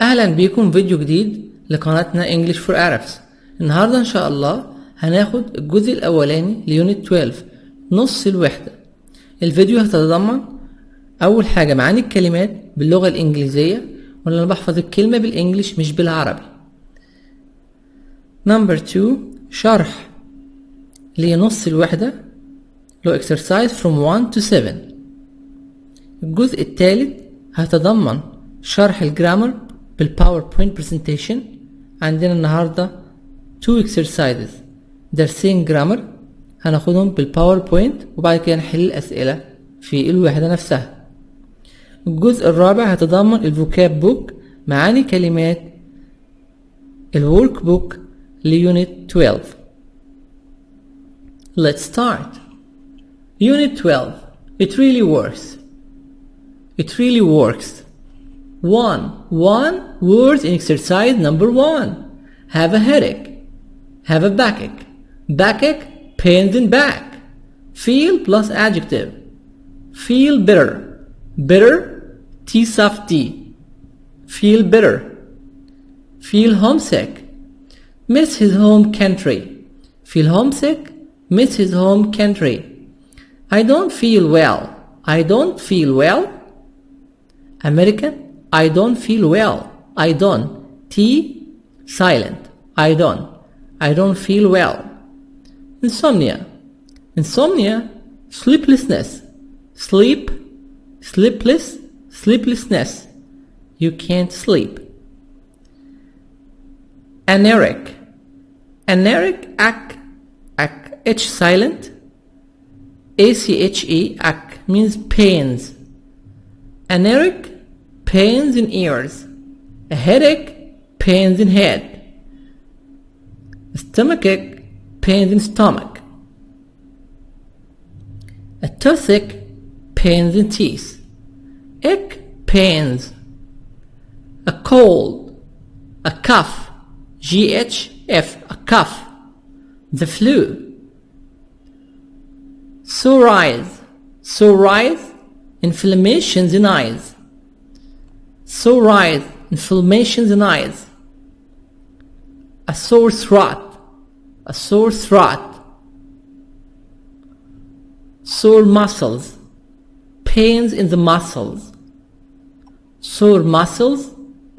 اهلا بيكم فيديو جديد لقناتنا English for Arabs. النهاردة ان شاء الله هناخد الجزء الاولاني ليونت 12 نص الوحدة. الفيديو هيتضمن اول حاجة معاني الكلمات باللغة الانجليزية، وان انا بحفظ الكلمة بالانجليش مش بالعربي. نمبر 2 شرح لنص الوحدة لو exercise from 1 to 7. الجزء الثالث هيتضمن شرح الجرامر بالباوربوينت برزنتيشن. عندنا النهاردة 2 exercises درسين جرامر هناخدهم بالباوربوينت، وبعد كده نحل الأسئلة في الوحدة نفسها. الجزء الرابع هيتضمن الفوكاب بوك معاني كلمات الورك بوك ليونت 12. Let's start. Unit 12. It really works. It really works. One word in exercise number 1. Have a headache. Have a backache. Backache, pains in back. Feel plus adjective. Feel bitter. Bitter, T soft D. Feel bitter. Feel homesick. Miss his home country. Feel homesick. Miss his home country. I don't feel well. I don't feel well. American, I don't feel well. I don't. T silent. I don't. I don't feel well. Insomnia. Insomnia, sleeplessness. Sleep, sleepless, sleeplessness. You can't sleep. Aneric. Aneric, H silent. ACHE, means pains. Aneric, pains in ears. A headache, pains in head. Stomachache, pains in stomach. A toothache, pains in teeth. Ache, pains. A cold. A cough. GHF, a cough. The flu. Sore eyes. Sore eyes, inflammations in eyes. Sore eyes, inflammations in eyes. A sore throat. A sore throat. Sore muscles, pains in the muscles. Sore muscles,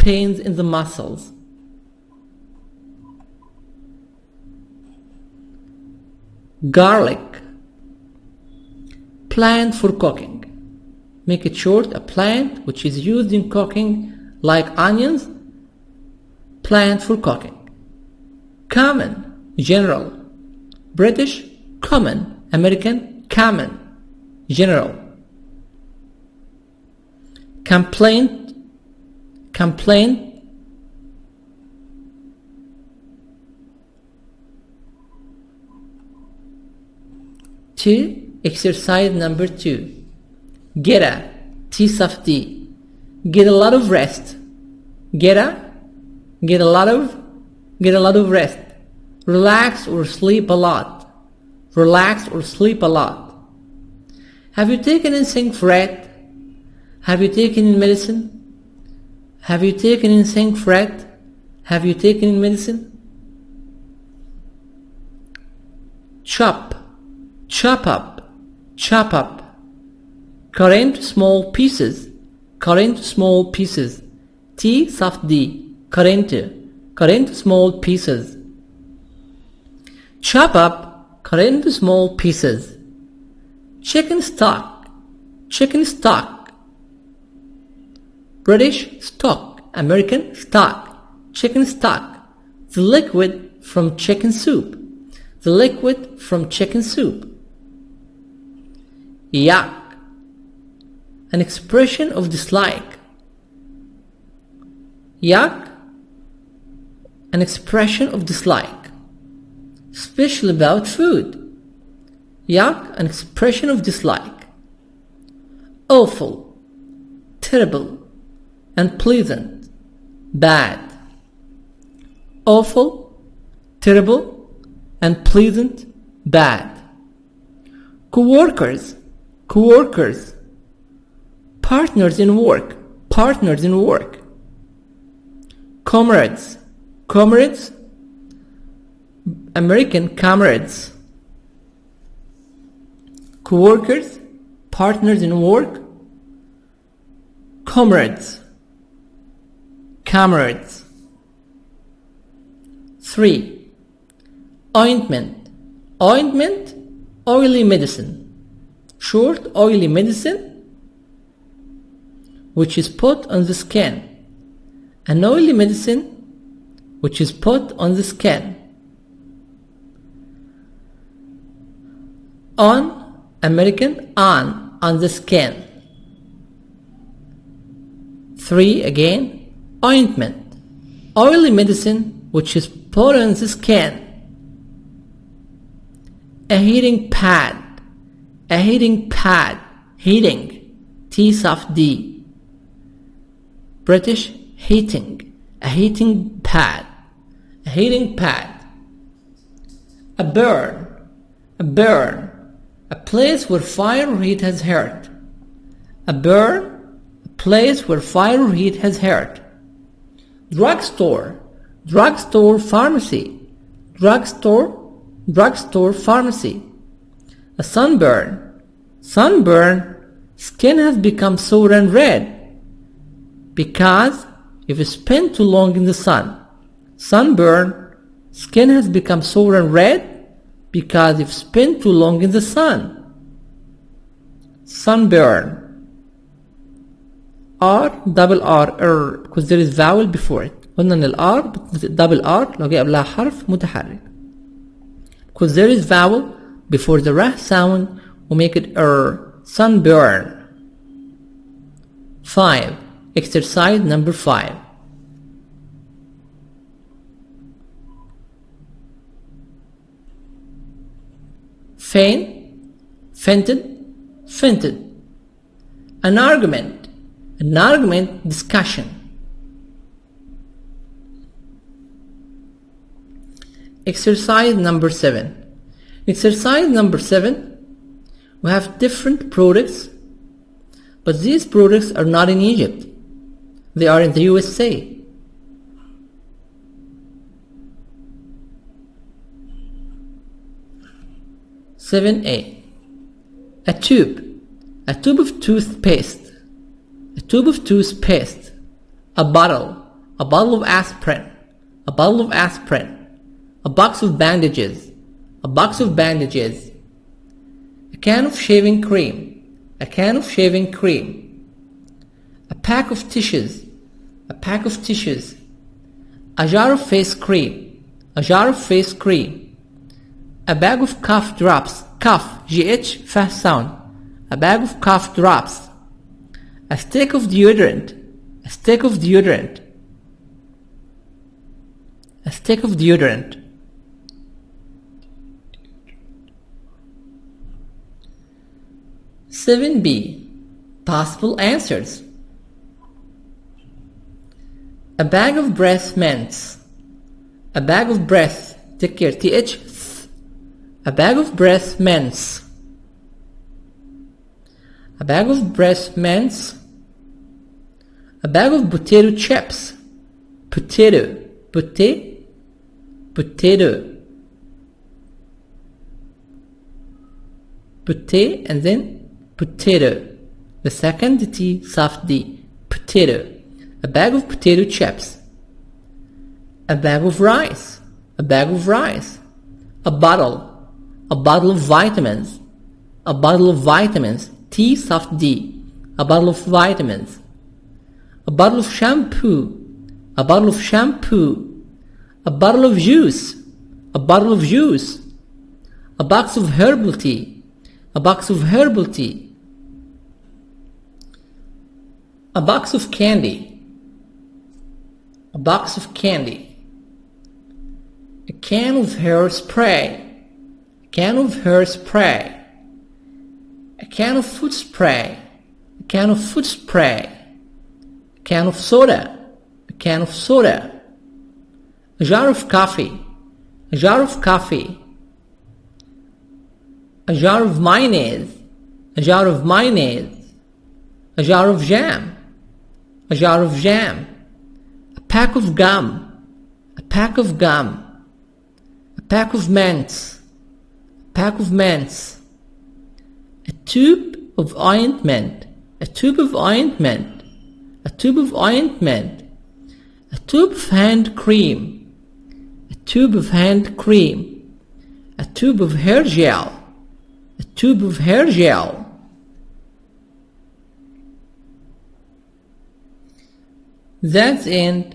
pains in the muscles. Garlic, plant for cooking. Make it short, a plant which is used in cooking like onions. Plant for cooking. Common, general. British, common. American, common, general. Complaint, complaint. Exercise number 2. Get a, T soft D. Get a lot of rest. Get a lot of rest. Relax or sleep a lot. Relax or sleep a lot. Have you taken anything for it? Have you taken in medicine? Have you taken anything for it? Have you taken in medicine? Chop, chop up, chop up. Cut into small pieces. Cut into small pieces. T soft D. Cut into small pieces. Chop up, cut into small pieces. Chicken stock. Chicken stock. British stock. American stock. Chicken stock. The liquid from chicken soup. The liquid from chicken soup. Yuck, an expression of dislike. Yuck, an expression of dislike, especially about food. Yuck, an expression of dislike. Awful, terrible, unpleasant, bad. Awful, terrible, unpleasant, bad. Co-workers, co-workers. Partners in work, partners in work. comrades, comrades, American comrades, co-workers, partners in work, comrades, comrades. 3. Ointment, ointment, oily medicine, short oily medicine which is put on the skin, an oily medicine which is put on the skin. On, American, on the skin. 3 again, ointment, oily medicine which is put on the skin. A heating pad, a heating pad, heating, T soft D. British, heating, a heating pad, a heating pad. A burn, a burn, a place where fire or heat has hurt. A burn, a place where fire or heat has hurt. Drugstore, drugstore, pharmacy, drugstore, drugstore, pharmacy. A sunburn, sunburn, skin has become sore and red because you've spent too long in the sun. Sunburn, skin has become sore and red because you've spent too long in the sun. Sunburn. R double R because there is vowel before it. قلنا ان ال R double R لو جاء قبلها حرف متحرك. Because there is vowel before the rah sound we make it sunburn. 5. Exercise number 5. Feign, feinted, feinted. An argument, discussion. Exercise number 7. Exercise number 7, we have different products, but these products are not in Egypt. They are in the USA. A. A tube of toothpaste, a tube of toothpaste. A bottle of aspirin, a bottle of aspirin. A box of bandages, a box of bandages. A can of shaving cream, a can of shaving cream. A pack of tissues, a pack of tissues. A jar of face cream, a jar of face cream. A bag of cough drops, cough, GH, fast sound. A bag of cough drops. A stick of deodorant, a stick of deodorant. A stick of deodorant. 7B. Possible answers. A bag of breath mints. A bag of breath. Take care. TH. A bag of breath mints. A bag of breath mints. A bag of potato chips. Potato. Potato. Potato and then potato. The second T soft D. Potato. A bag of potato chips. A bag of rice. A bag of rice. A bottle. A bottle of vitamins. A bottle of vitamins. T soft D. A bottle of vitamins. A bottle of shampoo. A bottle of shampoo. A bottle of juice. A bottle of juice. A box of herbal tea. A box of herbal tea. A box of candy. A box of candy. A can of hairspray. A can of hairspray. A can of foot spray. A can of foot spray. A can of soda. A can of soda. A jar of coffee. A jar of coffee. A jar of mayonnaise. A jar of mayonnaise. A jar of jam. A jar of jam. A pack of gum, a pack of gum, a pack of mints, a pack of mints, a tube of ointment, a tube of ointment, a tube of ointment, a tube of hand cream, a tube of hand cream, a tube of hair gel, a tube of hair gel. That's the end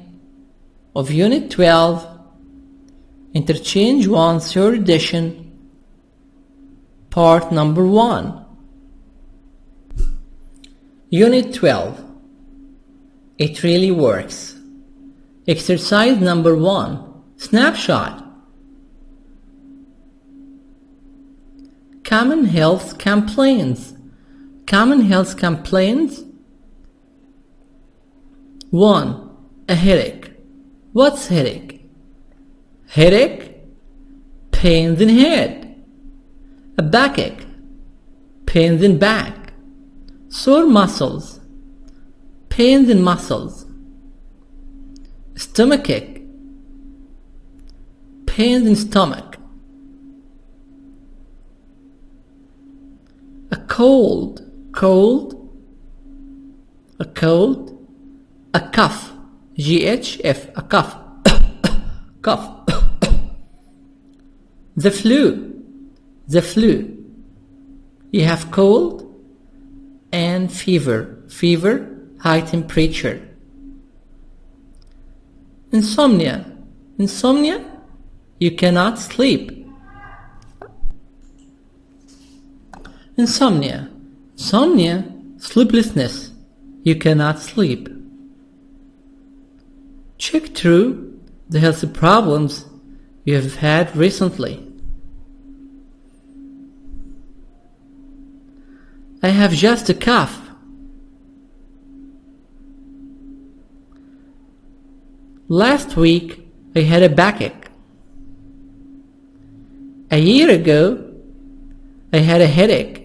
of Unit 12, Interchange 1, 3rd edition, part number 1. Unit 12. It really works. Exercise number 1. Snapshot. Common health complaints. Common health complaints. 1. A headache. What's headache? Headache? Pains in head. A backache. Pains in back. Sore muscles. Pains in muscles. Stomachache. Pains in stomach. A cold. Cold. A cold. A cough, G-H-F, a cough, cough. The flu, the flu. You have cold and fever, fever, high temperature. Insomnia, insomnia, you cannot sleep. Insomnia, insomnia, sleeplessness, you cannot sleep. Check through the health problems you have had recently. I have just a cough. Last week I had a backache. A year ago I had a headache.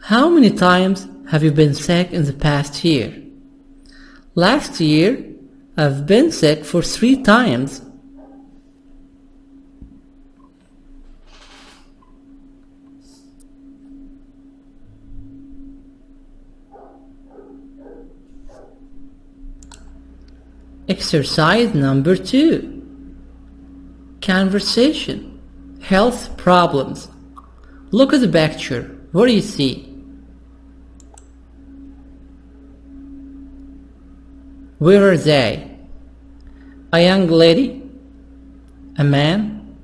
How many times have you been sick in the past year? Last year, I've been sick for 3 times. Exercise number 2. Conversation. Health problems. Look at the picture. What do you see? Where are they? A young lady? A man?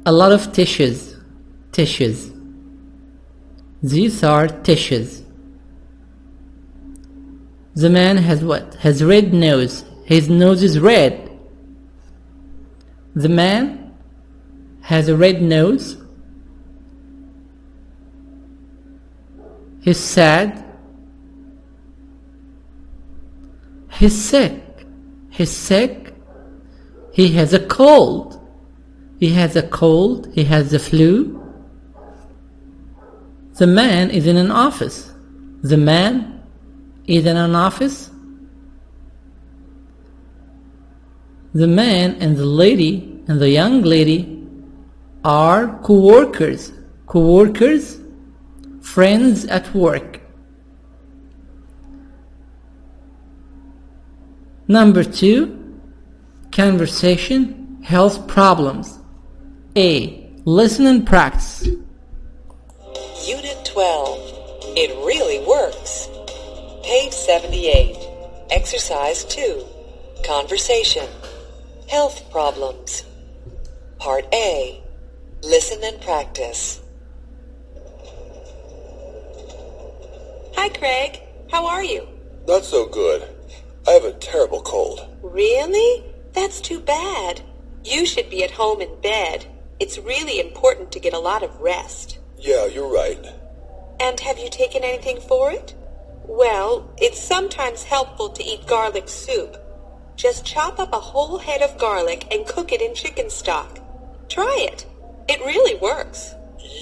A lot of tissues. Tissues. These are tissues. The man has what? Has red nose. His nose is red. The man has a red nose. He's sad. He's sick. He's sick. He has a cold. He has a cold. He has the flu. The man is in an office. The man is in an office. The man and the lady and the young lady are co-workers. Co-workers, friends at work. Number 2, conversation, health problems. A. Listen and practice. Unit 12. It really works. Page 78. Exercise 2. Conversation. Health problems. Part A. Listen and practice. Hi, Craig. How are you? Not so good. I have a terrible cold. Really? That's too bad. You should be at home in bed. It's really important to get a lot of rest. Yeah, you're right. And have you taken anything for it? Well, it's sometimes helpful to eat garlic soup. Just chop up a whole head of garlic and cook it in chicken stock. Try it. It really works.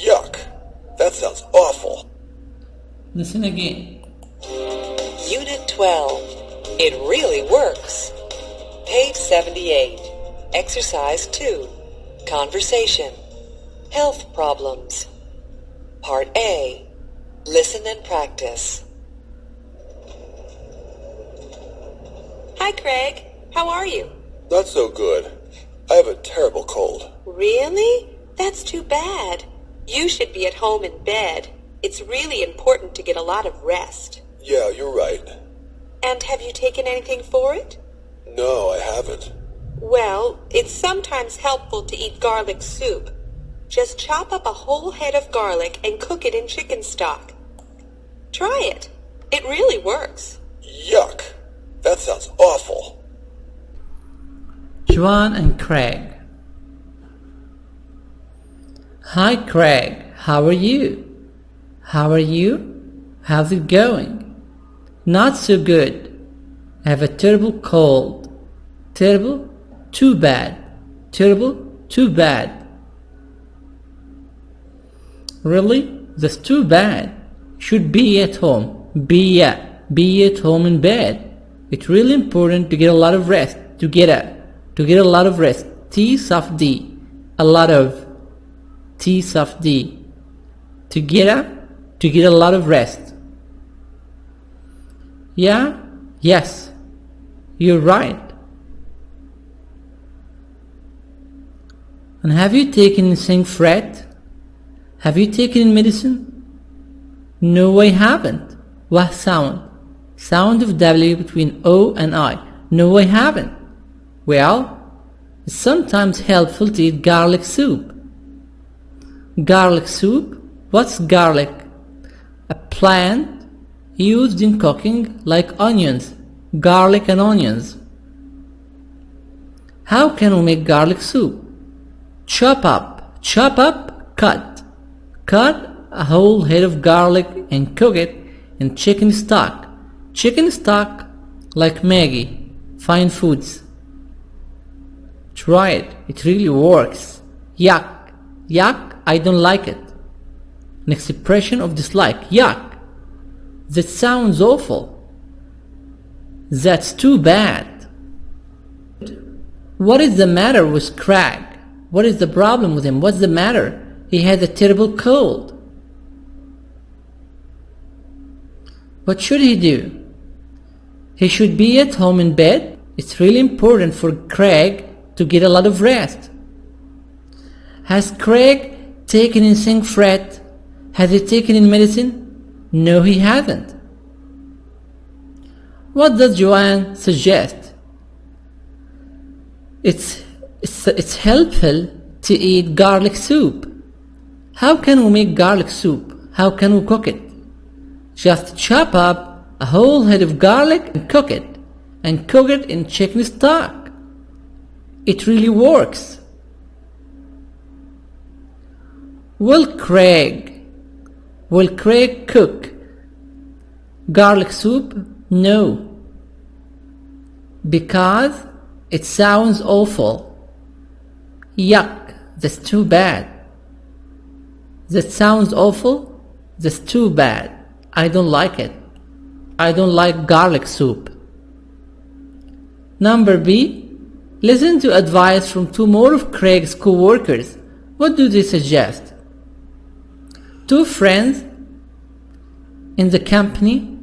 Yuck. That sounds awful. Listen again. Unit 12. It really works. Page 78. Exercise 2. Conversation. Health problems. Part A. Listen and practice. Hi, Craig. How are you? Not so good. I have a terrible cold. Really? That's too bad. You should be at home in bed. It's really important to get a lot of rest. Yeah, you're right. And have you taken anything for it? No, I haven't. Well, it's sometimes helpful to eat garlic soup. Just chop up a whole head of garlic and cook it in chicken stock. Try it. It really works. Yuck. That sounds awful. Joanne and Craig. Hi Craig, how are you? How are you? How's it going? Not so good. I have a terrible cold. Terrible? Too bad. Terrible? Too bad. Really? That's too bad. Should be at home. Be at home in bed. It's really important to get a lot of rest. To get a lot of rest. T soft D. A lot of. T soft D. To get a lot of rest. Yeah? Yes. You're right. And have you taken zinc fret? Have you taken medicine? No, I haven't. What sound? Sound of W between O and I. No, I haven't. Well, it's sometimes helpful to eat garlic soup. Garlic soup? What's garlic? A plant used in cooking like onions. Garlic and onions. How can we make garlic soup? Chop up, cut. Cut a whole head of garlic and cook it in chicken stock. Chicken stock like Maggie, Fine Foods. Try it, it really works. Yuck, I don't like it. An expression of dislike, yuck. That sounds awful. That's too bad. What is the matter with Craig? What is the problem with him? What's the matter? He had a terrible cold. What should he do? He should be at home in bed. It's really important for Craig to get a lot of rest. Has Craig taken in zinc fret? Has he taken in medicine? No, he hasn't. What does Joanne suggest? It's helpful to eat garlic soup. How can we make garlic soup? How can we cook it? Just chop up a whole head of garlic and cook it in chicken stock. It really works. Will Craig cook garlic soup? No. Because it sounds awful. Yuck, that's too bad. That sounds awful. That's too bad. I don't like it. I don't like garlic soup. Number B. Listen to advice from two more of Craig's co-workers. What do they suggest? Two friends in the company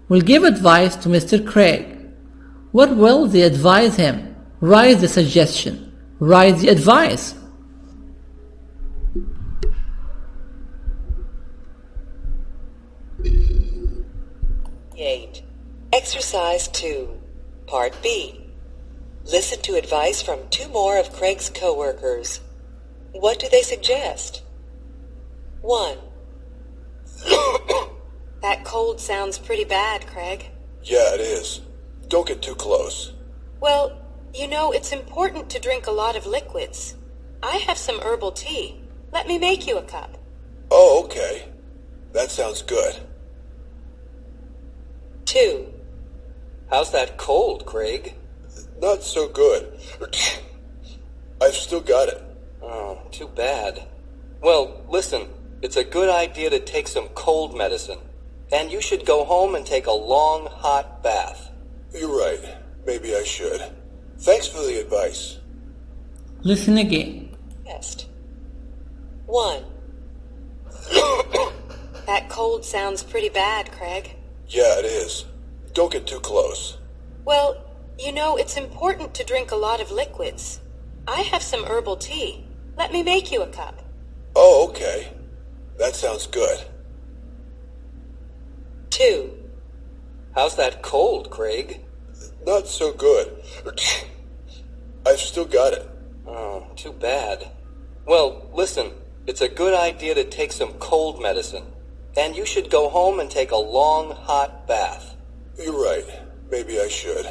will give advice to Mr. Craig. What will they advise him? Write the suggestion. Write the advice. Exercise 2, Part B. Listen to advice from two more of Craig's co-workers. What do they suggest? 1. That cold sounds pretty bad, Craig. Yeah, it is. Don't get too close. Well, you know, it's important to drink a lot of liquids. I have some herbal tea. Let me make you a cup. Oh, okay. That sounds good. 2. How's that cold, Craig? Not so good. I've still got it. Oh, too bad. Well, listen, it's a good idea to take some cold medicine. And you should go home and take a long, hot bath. You're right. Maybe I should. Thanks for the advice. Listen again. Test. 1. That cold sounds pretty bad, Craig. Yeah, it is. Don't get too close. Well, you know, it's important to drink a lot of liquids. I have some herbal tea. Let me make you a cup. Oh, okay. That sounds good. 2. How's that cold, Craig? Not so good. I've still got it. Oh, too bad. Well, listen, it's a good idea to take some cold medicine. And you should go home and take a long, hot bath. You're right. Maybe I should.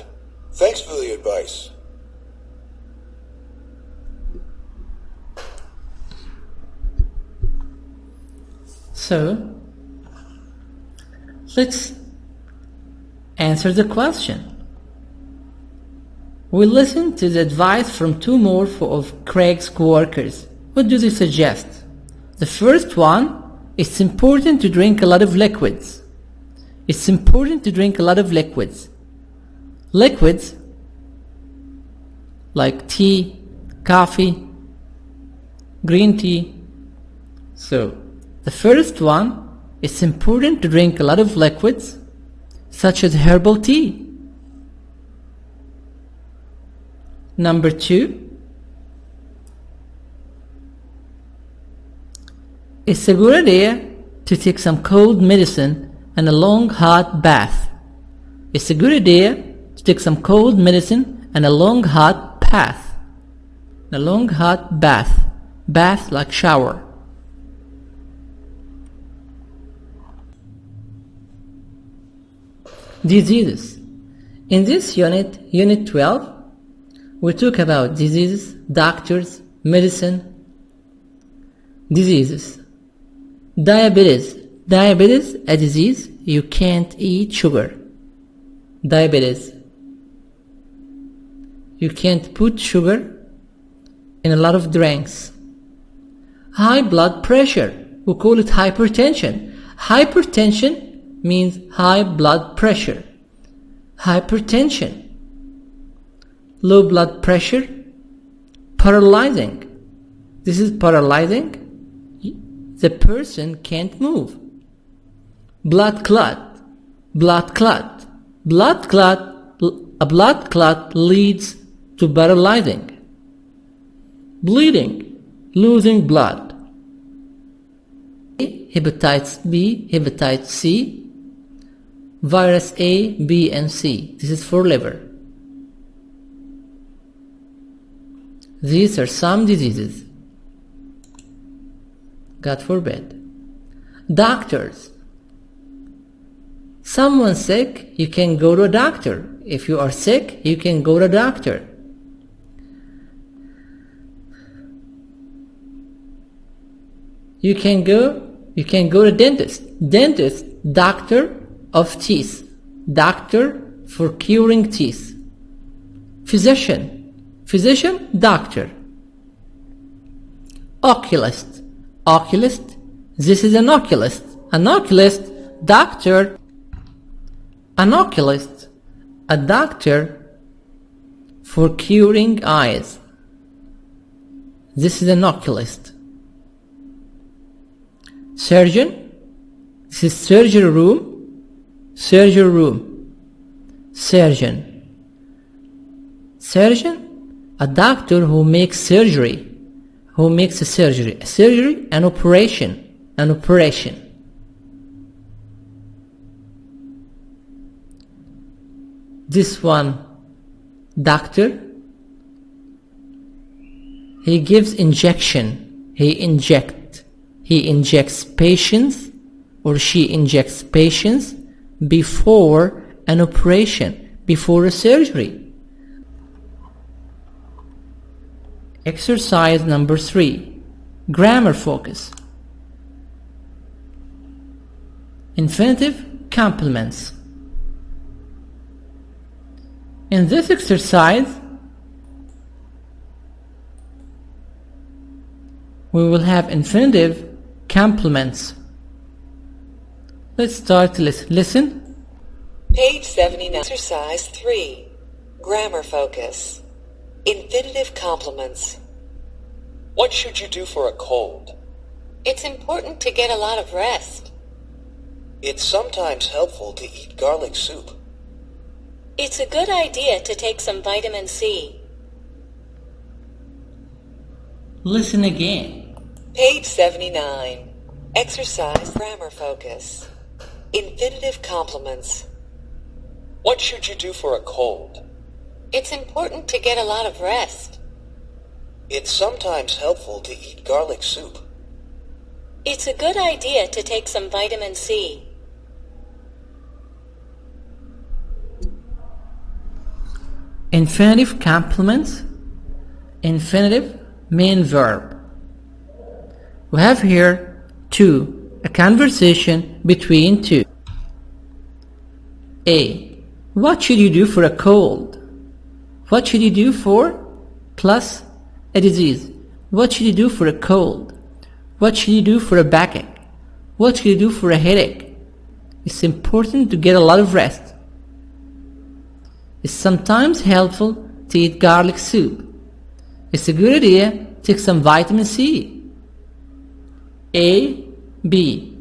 Thanks for the advice. So, let's answer the question. We listened to the advice from two more of Craig's co-workers. What do they suggest? The first one, it's important to drink a lot of liquids. It's important to drink a lot of liquids. Liquids like tea, coffee, green tea. So, the first one, it's important to drink a lot of liquids such as herbal tea. Number 2, it's a good idea to take some cold medicine and a long hot bath. It's a good idea to take some cold medicine and a long hot bath. A long hot bath. Bath like shower. Diseases. In this unit, Unit 12, we talk about diseases, doctors, medicine. Diseases. Diabetes. Diabetes, a disease, you can't eat sugar. Diabetes. You can't put sugar in a lot of drinks. High blood pressure, we call it hypertension. Hypertension means high blood pressure. Hypertension. Low blood pressure. Paralyzing. This is paralyzing. The person can't move. Blood clot. Blood clot. Blood clot. A blood clot leads to paralyzing. Bleeding. Losing blood. Hepatitis B, hepatitis C, virus A, B, and C. This is for liver. These are some diseases. God forbid. Doctors. Someone sick, you can go to a doctor. If you are sick, you can go to a doctor. You can go to dentist. Dentist, doctor of teeth. Doctor for curing teeth. Physician. Physician, doctor. Oculist. Oculist, this is an oculist. An oculist, doctor. An oculist, a doctor for curing eyes. This is an oculist. Surgeon, this is surgery room. Surgery room. Surgeon. Surgeon, a doctor who makes surgery. Who makes a surgery. A surgery, an operation. An operation. This one, doctor, he gives injection. He injects patients, or she injects patients before an operation, before a surgery. Exercise number 3. Grammar focus. Infinitive complements. In this exercise, we will have infinitive complements. Let's start to listen. Listen. Page 79. Exercise 3. Grammar focus. Infinitive complements. What should you do for a cold? It's important to get a lot of rest. It's sometimes helpful to eat garlic soup. It's a good idea to take some vitamin C. Listen again. Page 79. Exercise grammar focus. Infinitive complements. What should you do for a cold? It's important to get a lot of rest. It's sometimes helpful to eat garlic soup. It's a good idea to take some vitamin C. Infinitive complements. Infinitive main verb. We have here two, a conversation between two. A. What should you do for a cold? What should you do for plus a disease? What should you do for a cold? What should you do for a backache? What should you do for a headache? It's important to get a lot of rest. It's sometimes helpful to eat garlic soup. It's a good idea to take some vitamin C. A, B.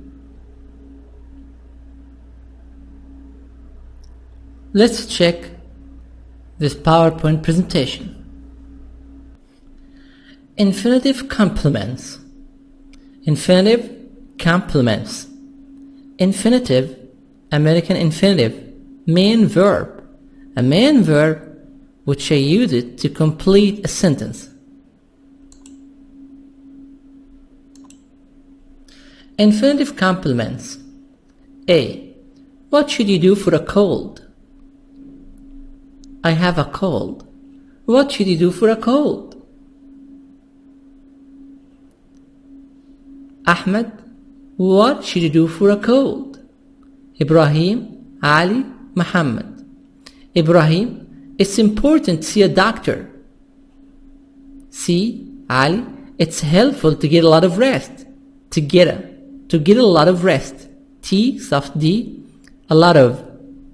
Let's check this PowerPoint presentation. Infinitive complements. Infinitive complements. Infinitive, American infinitive, main verb. A main verb which I use it to complete a sentence. Infinitive complements. A. What should you do for a cold? I have a cold. What should you do for a cold? Ahmed, what should you do for a cold? Ibrahim, Ali, Muhammad. Ibrahim, it's important to see a doctor. C. Ali, it's helpful to get a lot of rest. To get a lot of rest. T soft D, a lot of.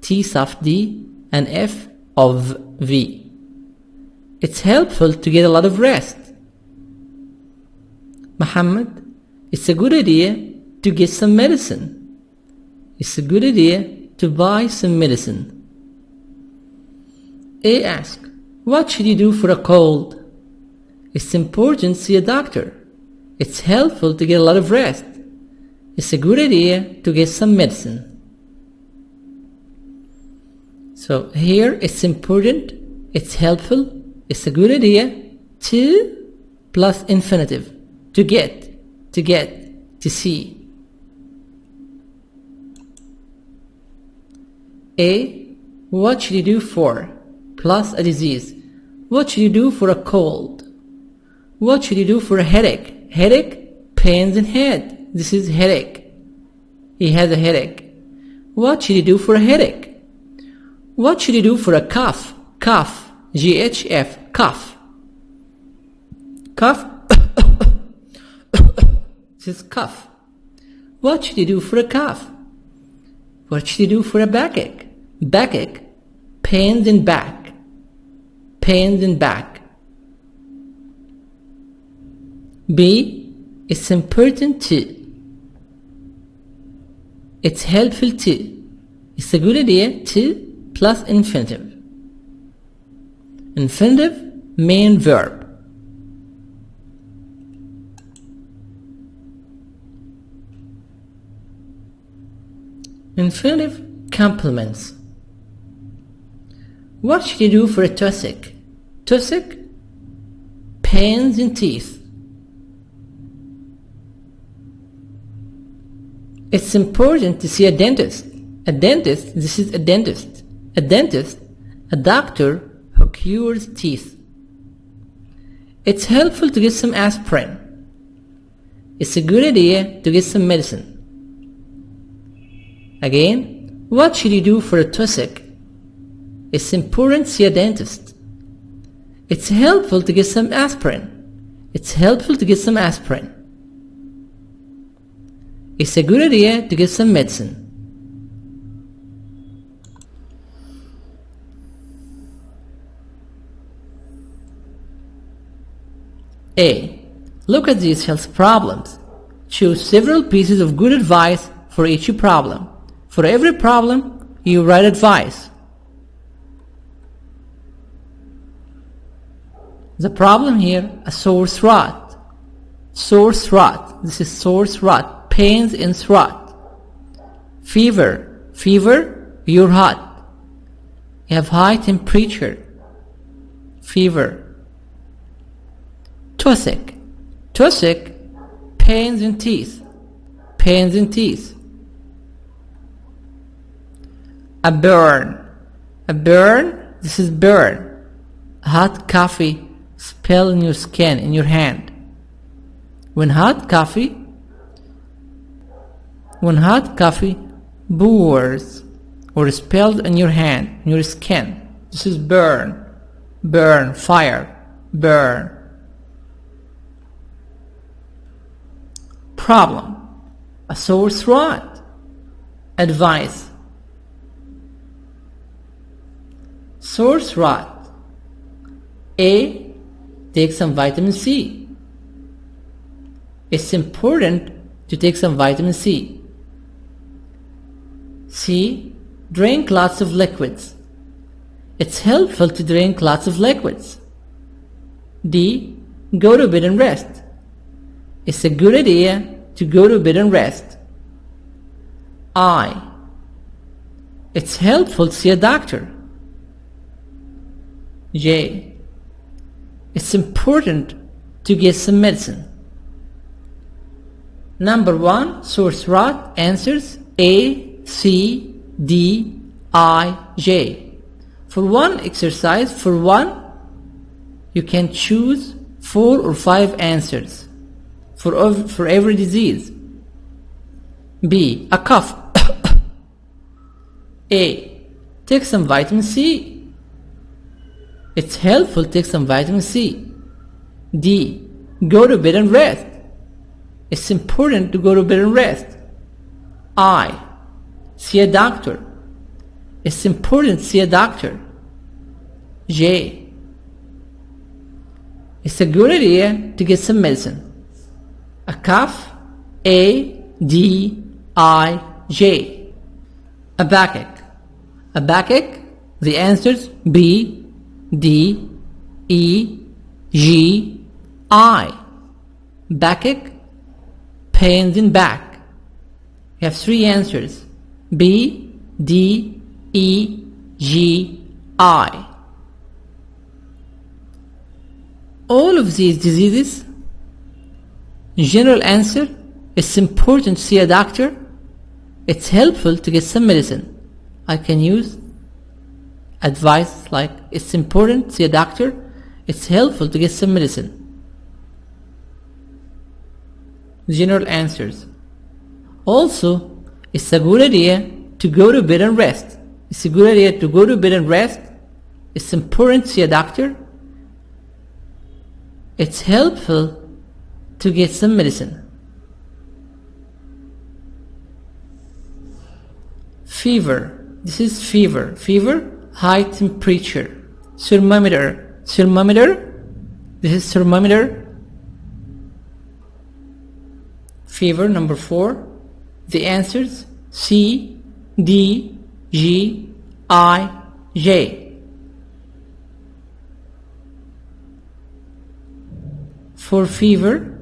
T soft D and F of V. It's helpful to get a lot of rest. Muhammad, it's a good idea to get some medicine. It's a good idea to buy some medicine. A asks, what should you do for a cold? It's important to see a doctor. It's helpful to get a lot of rest. It's a good idea to get some medicine. So here it's important, it's helpful, it's a good idea to plus infinitive. To get, to see. A. What should you do for plus a disease? What should you do for a cold? What should you do for a headache? Headache, pains in head. This is headache. He has a headache. What should you do for a headache? What should you do for a cough? Cough. GHF. Cough. Cough. This is cough. What should you do for a cough? What should you do for a backache? Backache. Pains in back. Pains in back. B. It's important to. It's helpful to. It's a good idea to plus infinitive. Infinitive main verb. Infinitive complements. What should you do for a toothache? Toothache, pains in teeth. It's important to see a dentist. A dentist, this is a dentist. A dentist, a doctor who cures teeth. It's helpful to get some aspirin. It's a good idea to get some medicine. Again, what should you do for a toothache? It's important to see a dentist. It's helpful to get some aspirin. It's helpful to get some aspirin. It's a good idea to get some medicine. A. Look at these health problems. Choose several pieces of good advice for each problem. For every problem, you write advice. The problem here, a sore throat. Sore throat. This is sore throat. Pains in throat. Fever. Fever, you're hot. You have high temperature. Fever. Toothache. Toothache, pains in teeth. Pains in teeth. A burn. A burn, this is burn. Hot coffee spill in your skin, in your hand. When hot coffee pours or spilled in your hand, in your skin, this is burn. Burn, fire, burn. Problem, a sore throat. Advice, sore throat. A. Take some vitamin C. It's important to take some vitamin C. C. Drink lots of liquids. It's helpful to drink lots of liquids. D. Go to bed and rest. It's a good idea to go to bed and rest. I. It's helpful to see a doctor. J. It's important to get some medicine. Number 1, sore throat. Answers A, C, D, I, J. For one exercise, you can choose 4 or 5 answers for every disease. B, a cough. A, take some vitamin C. It's helpful to take some vitamin C. D, go to bed and rest. It's important to go to bed and rest. I, see a doctor. It's important to see a doctor. J, it's a good idea to get some medicine. A cough. A, D, I, J. A backache. A backache, the answers B, D, E, G, I. Backache, pains in back. You have 3 answers. B, D, E, G, I. All of these diseases, general answer, it's important to see a doctor. It's helpful to get some medicine. I can use advice like it's important to see a doctor. It's helpful to get some medicine. General answers. Also, it's a good idea to go to bed and rest. It's a good idea to go to bed and rest. It's important to see a doctor. It's helpful to get some medicine. Fever. This is fever. Fever, high temperature. Thermometer. Thermometer. This is thermometer. Fever, number 4. The answers C, D, G, I, J. For fever,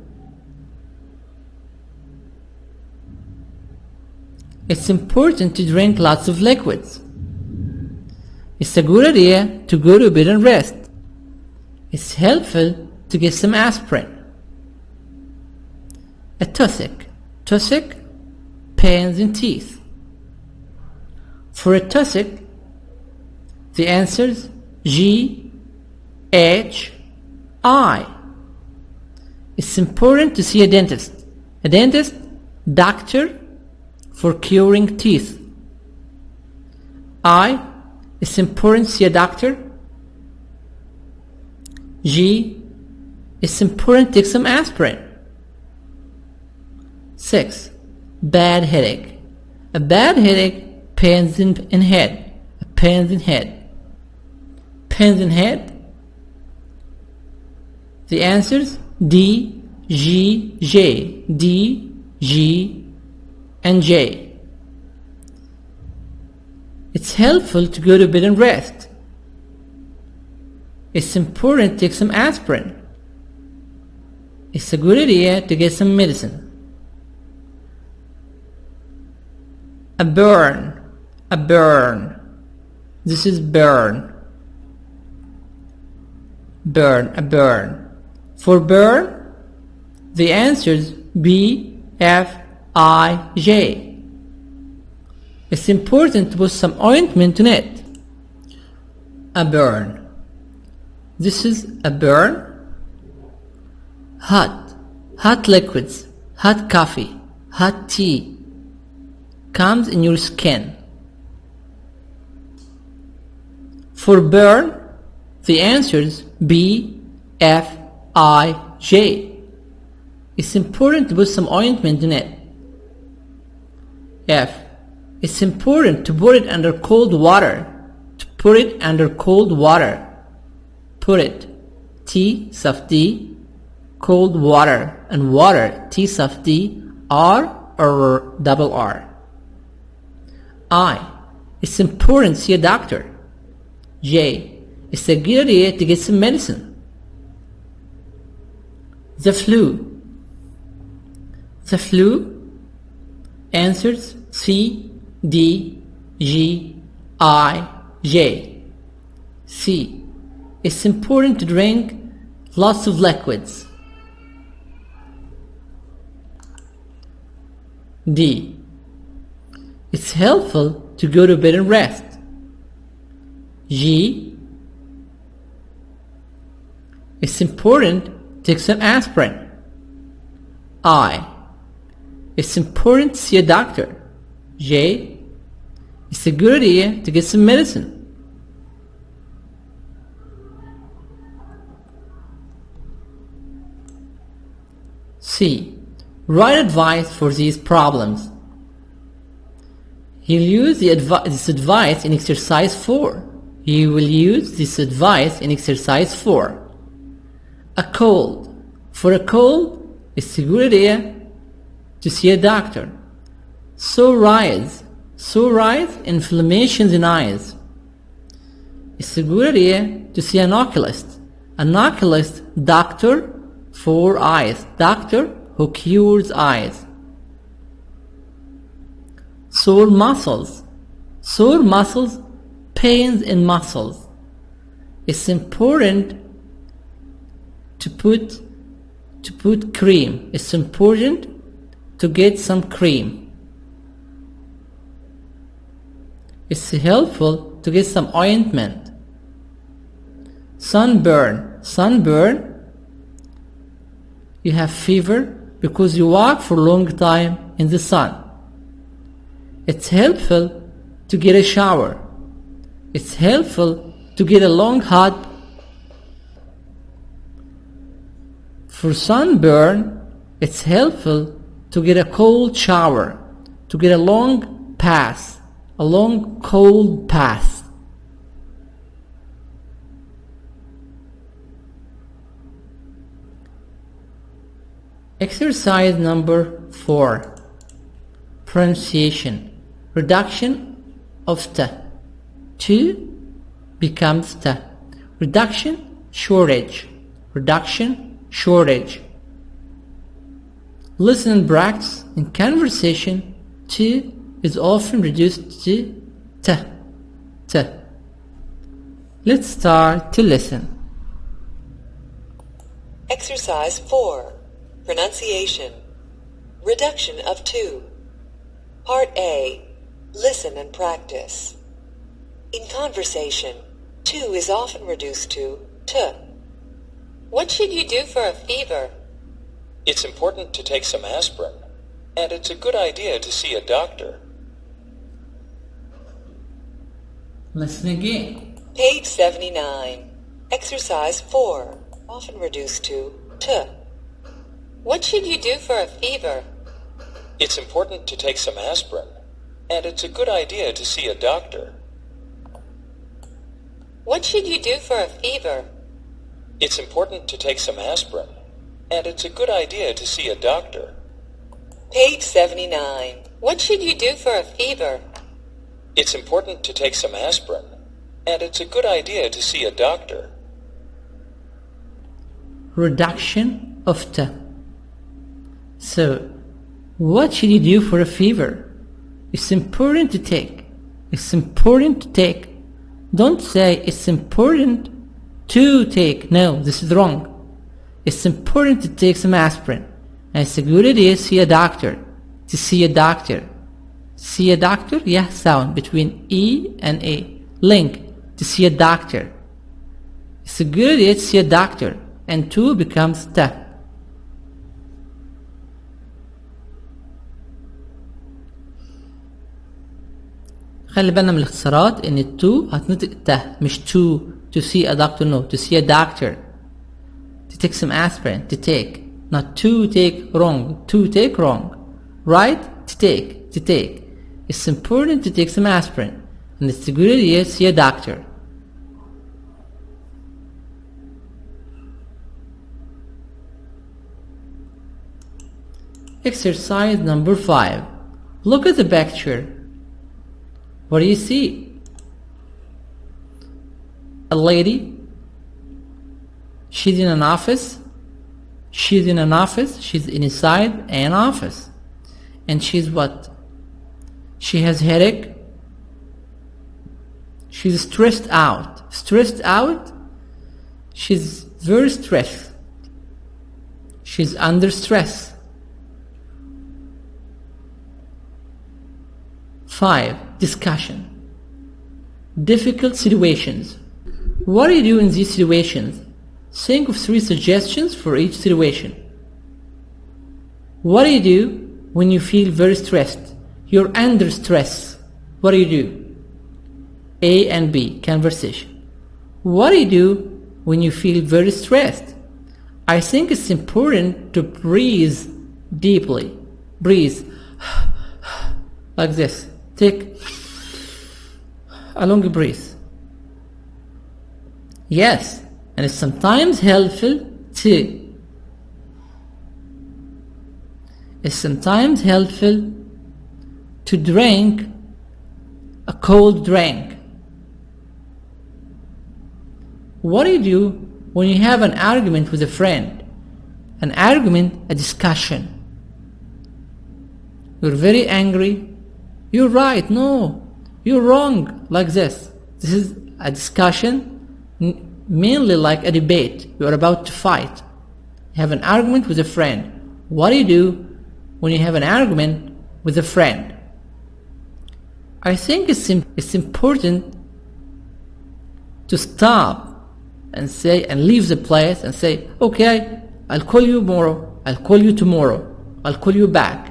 it's important to drink lots of liquids. It's a good idea to go to bed and rest. It's helpful to get some aspirin. A toothache. Toothache, pains in teeth. For a toothache, the answers G, H, I. It's important to see a dentist. A dentist, doctor, for curing teeth. I, it's important to see a doctor. G, It's important to take some aspirin. 6. Bad headache. A bad headache, pains in head. A pains in head. Pains in head. The answers D, G, J. D, G, and J. It's helpful to go to bed and rest. It's important to take some aspirin. It's a good idea to get some medicine. A burn. A burn. This is burn. Burn. A burn. For burn, the answers B, F, I, J. It's important to put some ointment on it. A burn. This is a burn. Hot. Hot liquids. Hot coffee. Hot tea. Comes in your skin. For burn, the answers B, F, I, J. It's important to put some ointment in it. F. It's important to put it under cold water. To put it under cold water. Put it. T, soft D. Cold water. And water. T, soft D. R or double R. I. It's important to see a doctor. J. It's a good idea to get some medicine. The flu. The flu. Answers C, D, G, I, J. C. It's important to drink lots of liquids. D. It's helpful to go to bed and rest. G. It's important to take some aspirin. I. It's important to see a doctor. J. It's a good idea to get some medicine. C. Write advice for these problems. He'll use this advice in exercise 4. He will use this advice in exercise 4. A cold. For a cold, it's a good idea to see a doctor. Sore eyes. Sore eyes, inflammations in eyes. It's a good idea to see an oculist. An oculist, doctor for eyes. Doctor who cures eyes. Sore muscles. Sore muscles, pains in muscles. It's important to put cream. It's important to get some cream. It's helpful to get some ointment. Sunburn. Sunburn. You have fever because you walk for a long time in the sun. It's helpful to get a shower. It's helpful to get a long hot. For sunburn, it's helpful to get a cold shower, to get a long pass, a long cold pass. Exercise number 4. Pronunciation. Reduction of T. To becomes T. Reduction, shortage. Reduction, shortage. Listen and practice. In conversation, T is often reduced to T. T. Let's start to listen. Exercise 4. Pronunciation. Reduction of to. Part A. Listen and practice. In conversation, to is often reduced to t. What should you do for a fever? It's important to take some aspirin, and it's a good idea to see a doctor. Listen again. Page 79. Exercise 4. Often reduced to T. What should you do for a fever? It's important to take some aspirin, and it's a good idea to see a doctor. What should you do for a fever? It's important to take some aspirin, and it's a good idea to see a doctor. Page 79. What should you do for a fever? It's important to take some aspirin, and it's a good idea to see a doctor. Reduction of T. So, what should you do for a fever? It's important to take. It's important to take. Don't say it's important to take. No, this is wrong. It's important to take some aspirin. And it's a good idea to see a doctor. To see a doctor. See a doctor? Yeah, sound between E and A. Link. To see a doctor. It's a good idea to see a doctor. And to becomes T. خلي بالنا من الاختصارات ان التو هتنطق ته مش to see a doctor. No, to see a doctor, to take some aspirin, to take, not to take wrong, to take wrong, right? To take. It's important to take some aspirin, and it's a good idea to see a doctor. Exercise number 5. Look at the picture. What do you see? A lady. She's in an office. She's inside an office. And she's what? She has headache. She's stressed out. She's very stressed. She's under stress. 5. Discussion. Difficult situations. What do you do in these situations? Think of 3 suggestions for each situation. What do you do when you feel very stressed? You're under stress. What do you do? A and B. Conversation. What do you do when you feel very stressed? I think it's important to breathe deeply. Breathe. Like this. Take a long breath. Yes, and it's sometimes helpful to. It's sometimes helpful to drink a cold drink. What do you do when you have an argument with a friend? An argument, a discussion. You're very angry. You're right, no, you're wrong, like this. This is a discussion, mainly like a debate. You're about to fight. You have an argument with a friend. What do you do when you have an argument with a friend? I think it's important to stop and say, and leave the place and say, okay, I'll call you tomorrow, I'll call you back.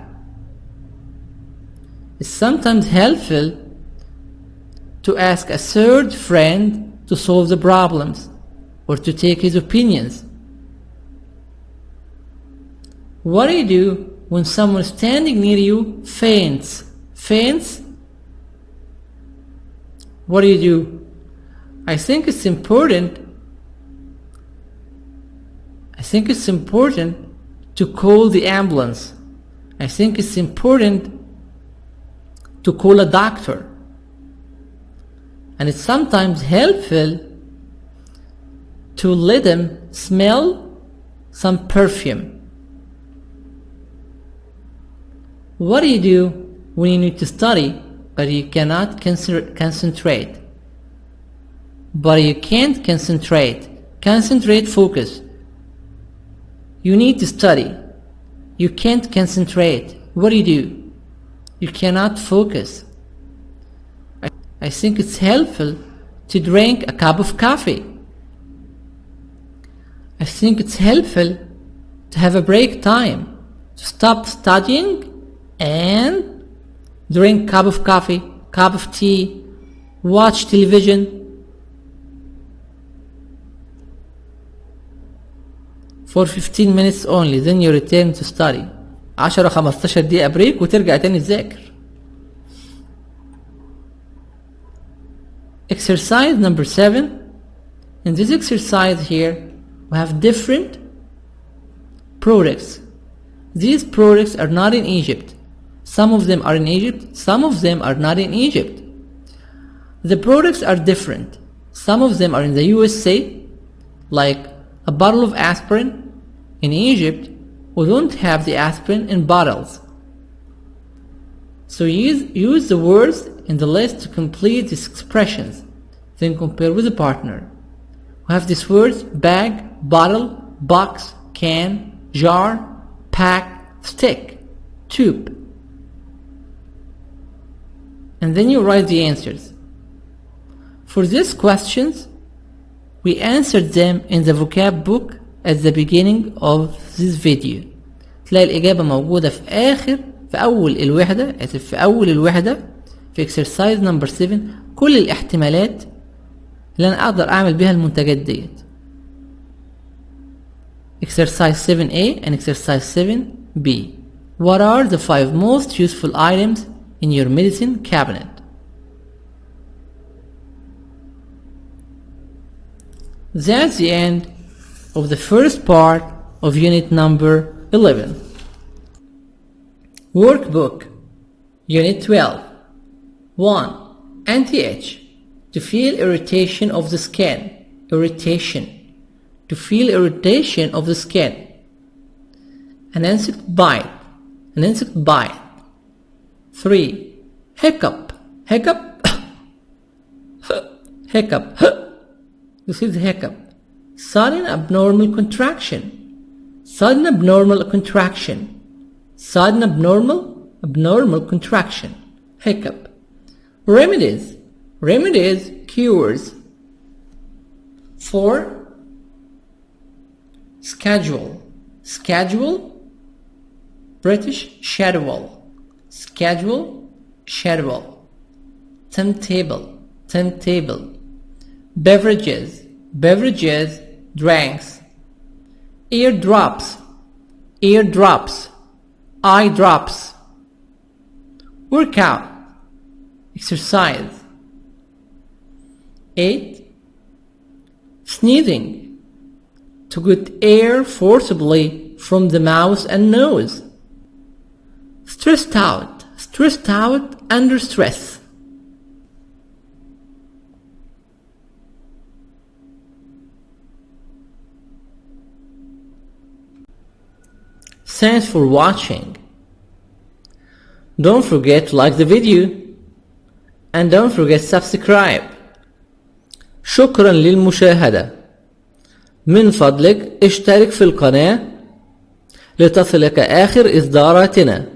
It's sometimes helpful to ask a third friend to solve the problems or to take his opinions. What do you do when someone standing near you faints? What do you do? I think it's important to call the ambulance. I think it's important to call a doctor. And it's sometimes helpful to let them smell some perfume. What do you do when you need to study but you cannot concentrate? But you can't concentrate. Concentrate, focus. You need to study. You can't concentrate. What do you do? You cannot focus. I think it's helpful to drink a cup of coffee. I think it's helpful to have a break time, to stop studying and drink cup of coffee, cup of tea, watch television. for 15 minutes only then you return to study. 10-15 دقيقة بريك وترجع تاني تذاكر. Exercise number 7. In this exercise here we have different products. These products are not in Egypt. Some of them are in Egypt, some of them are not in Egypt. The products are different. Some of them are in the USA, like a bottle of aspirin. In Egypt, we don't have the aspirin in bottles. So use the words in the list to complete these expressions. Then compare with the partner. We have these words: bag, bottle, box, can, jar, pack, stick, tube. And then you write the answers. For these questions, we answered them in the vocab book at the beginning of this video. تلاقي الإجابة موجودة في أول الوحدة في exercise number 7 كل الاحتمالات اللي أنا أقدر أعمل بها المنتجات ديت. Exercise 7A and exercise 7B. What are the 5 most useful items in your medicine cabinet? That's the end of the first part of unit number 11. Workbook, unit 12. 1. Anti-itch. To feel irritation of the skin. Irritation. To feel irritation of the skin. An insect bite. An insect bite. 3. Hiccup. Hiccup. Hiccup. This is hiccup. Sudden abnormal contraction. Sudden abnormal contraction. Sudden abnormal contraction. Hiccup. Remedies. Remedies, cures. 4. Schedule. Schedule. British schedule. Schedule. Schedule. Timetable. Timetable. Beverages. Beverages, drinks. Eardrops. Eardrops. Eye drops. Workout. Exercise. 8. Sneezing. To get air forcibly from the mouth and nose. Stressed out. Stressed out under stress. Thanks for watching. Don't forget to like the video and don't forget to subscribe. شكرا للمشاهدة. من فضلك اشترك في القناة لتصلك آخر إصداراتنا.